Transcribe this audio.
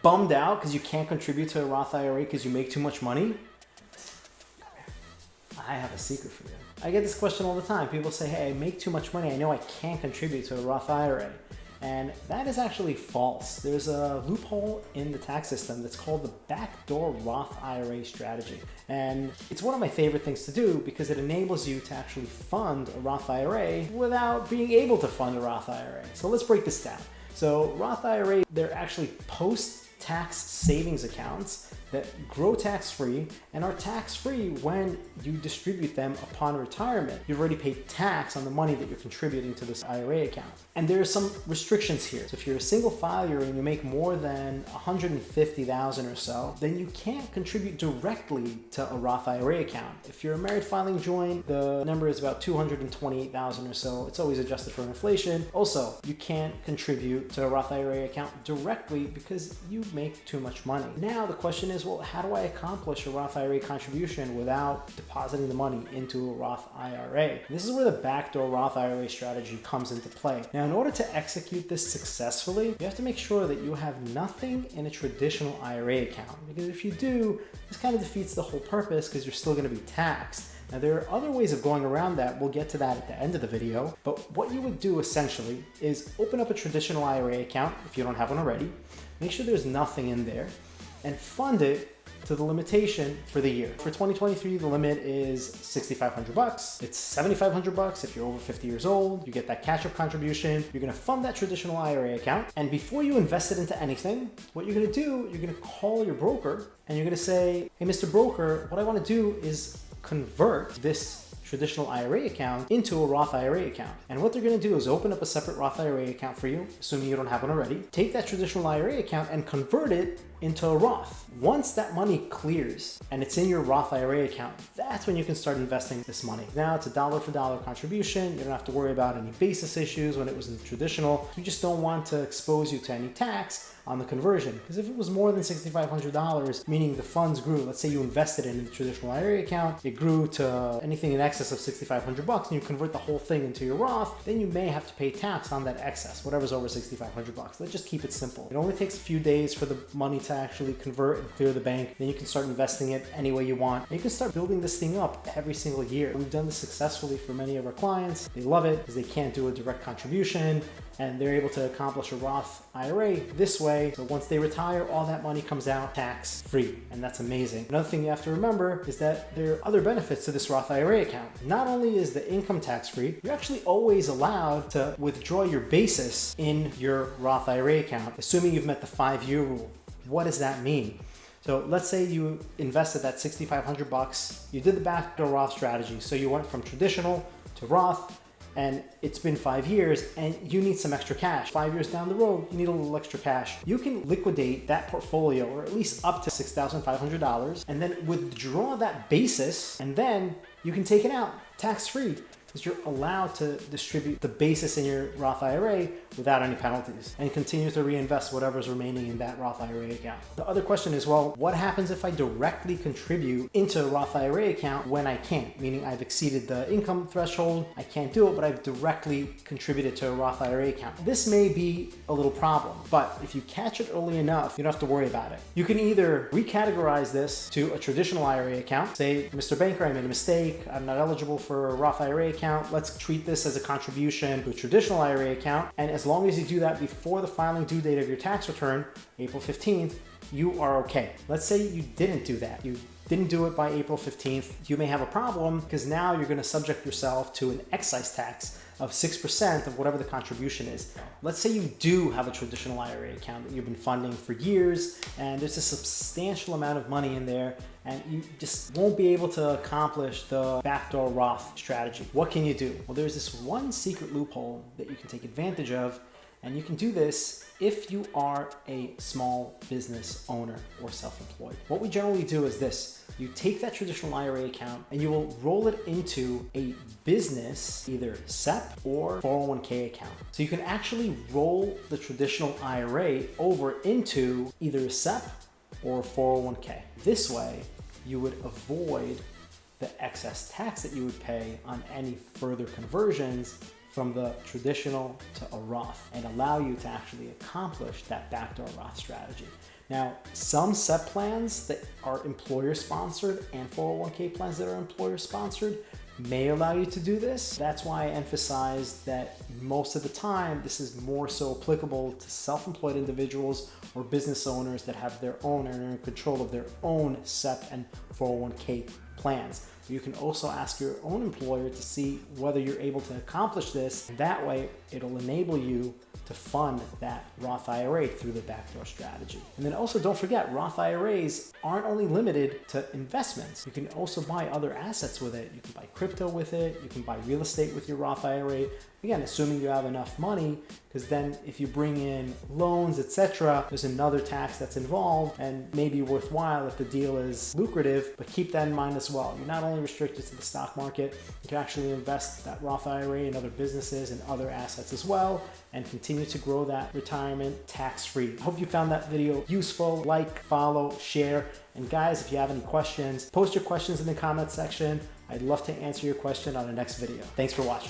bummed out because you can't contribute to a Roth IRA because you make too much money? I have a secret for you. I get this question all the time. People say, hey, I make too much money. I know I can't contribute to a Roth IRA. And that is actually false. There's a loophole in the tax system that's called the Backdoor Roth IRA strategy. And it's one of my favorite things to do because it enables you to actually fund a Roth IRA without being able to fund a Roth IRA. So let's break this down. So Roth IRA, they're actually post-tax savings accounts that grow tax-free and are tax-free when you distribute them upon retirement. You've already paid tax on the money that you're contributing to this IRA account. And there are some restrictions here. So if you're a single filer and you make more than $150,000 or so, then you can't contribute directly to a Roth IRA account. If you're a married filing joint, the number is about $228,000 or so. It's always adjusted for inflation. Also, you can't contribute to a Roth IRA account directly because you make too much money. Now the question is, well, how do I accomplish a Roth IRA contribution without depositing the money into a Roth IRA? This is where the Backdoor Roth IRA strategy comes into play. Now, in order to execute this successfully, you have to make sure that you have nothing in a traditional IRA account, because if you do, this kind of defeats the whole purpose because you're still going to be taxed. Now, there are other ways of going around that. We'll get to that at the end of the video. But what you would do essentially is open up a traditional IRA account if you don't have one already. Make sure there's nothing in there and fund it to the limitation for the year. For 2023, the limit is $6,500. It's $7,500 if you're over 50 years old. You get that catch-up contribution. You're gonna fund that traditional IRA account. And before you invest it into anything, what you're gonna do, you're gonna call your broker and you're gonna say, hey, Mr. Broker, what I wanna do is convert this traditional IRA account into a Roth IRA account. And what they're gonna do is open up a separate Roth IRA account for you, assuming you don't have one already. Take that traditional IRA account and convert it into a Roth. Once that money clears and it's in your Roth IRA account, that's when you can start investing this money. Now it's a dollar for dollar contribution. You don't have to worry about any basis issues when it was in traditional. You just don't want to expose you to any tax on the conversion. Because if it was more than $6,500, meaning the funds grew, let's say you invested in the traditional IRA account, it grew to anything in excess of $6,500 and you convert the whole thing into your Roth, then you may have to pay tax on that excess, whatever's over $6,500. Let's just keep it simple. It only takes a few days for the money to actually convert and clear the bank. Then you can start investing it any way you want. And you can start building this thing up every single year. We've done this successfully for many of our clients. They love it because they can't do a direct contribution and they're able to accomplish a Roth IRA this way. So once they retire, all that money comes out tax free, and that's amazing. Another thing you have to remember is that there are other benefits to this Roth IRA account. Not only is the income tax free, you're actually always allowed to withdraw your basis in your Roth IRA account, assuming you've met the 5-year rule. What does that mean? So let's say you invested that $6,500, you did the Backdoor Roth strategy. So you went from traditional to Roth, and it's been 5 years and you need some extra cash. 5 years down the road, you need a little extra cash. You can liquidate that portfolio, or at least up to $6,500, and then withdraw that basis, and then you can take it out tax-free, because you're allowed to distribute the basis in your Roth IRA without any penalties and continue to reinvest whatever's remaining in that Roth IRA account. The other question is, well, what happens if I directly contribute into a Roth IRA account when I can't? Meaning I've exceeded the income threshold, I can't do it, but I've directly contributed to a Roth IRA account. This may be a little problem, but if you catch it early enough, you don't have to worry about it. You can either recategorize this to a traditional IRA account. Say, Mr. Banker, I made a mistake. I'm not eligible for a Roth IRA account. Let's treat this as a contribution to a traditional IRA account. And as long as you do that before the filing due date of your tax return, April 15th, you are okay. Let's say you didn't do that. You didn't do it by April 15th. You may have a problem because now you're going to subject yourself to an excise tax of 6% of whatever the contribution is. Let's say you do have a traditional IRA account that you've been funding for years, and there's a substantial amount of money in there, and you just won't be able to accomplish the Backdoor Roth strategy. What can you do? Well, there's this one secret loophole that you can take advantage of, and you can do this if you are a small business owner or self-employed. What we generally do is this. You take that traditional IRA account and you will roll it into a business, either SEP or 401k account. So you can actually roll the traditional IRA over into either a SEP or a 401k. This way, you would avoid the excess tax that you would pay on any further conversions from the traditional to a Roth, and allow you to actually accomplish that Backdoor Roth strategy. Now, some SEP plans that are employer sponsored and 401k plans that are employer sponsored may allow you to do this. That's why I emphasize that most of the time, this is more so applicable to self-employed individuals or business owners that have their own and are in control of their own SEP and 401k plans. You can also ask your own employer to see whether you're able to accomplish this. That way, it'll enable you to fund that Roth IRA through the backdoor strategy. And then also don't forget, Roth IRAs aren't only limited to investments. You can also buy other assets with it. You can buy crypto with it. You can buy real estate with your Roth IRA. Again, assuming you have enough money, because then if you bring in loans, etc., there's another tax that's involved and maybe worthwhile if the deal is lucrative, but keep that in mind as well. You're not only restricted to the stock market, you can actually invest that Roth IRA in other businesses and other assets as well, and continue to grow that retirement tax-free. I hope you found that video useful. Like, follow, share, and guys, if you have any questions, post your questions in the comment section. I'd love to answer your question on the next video. Thanks for watching.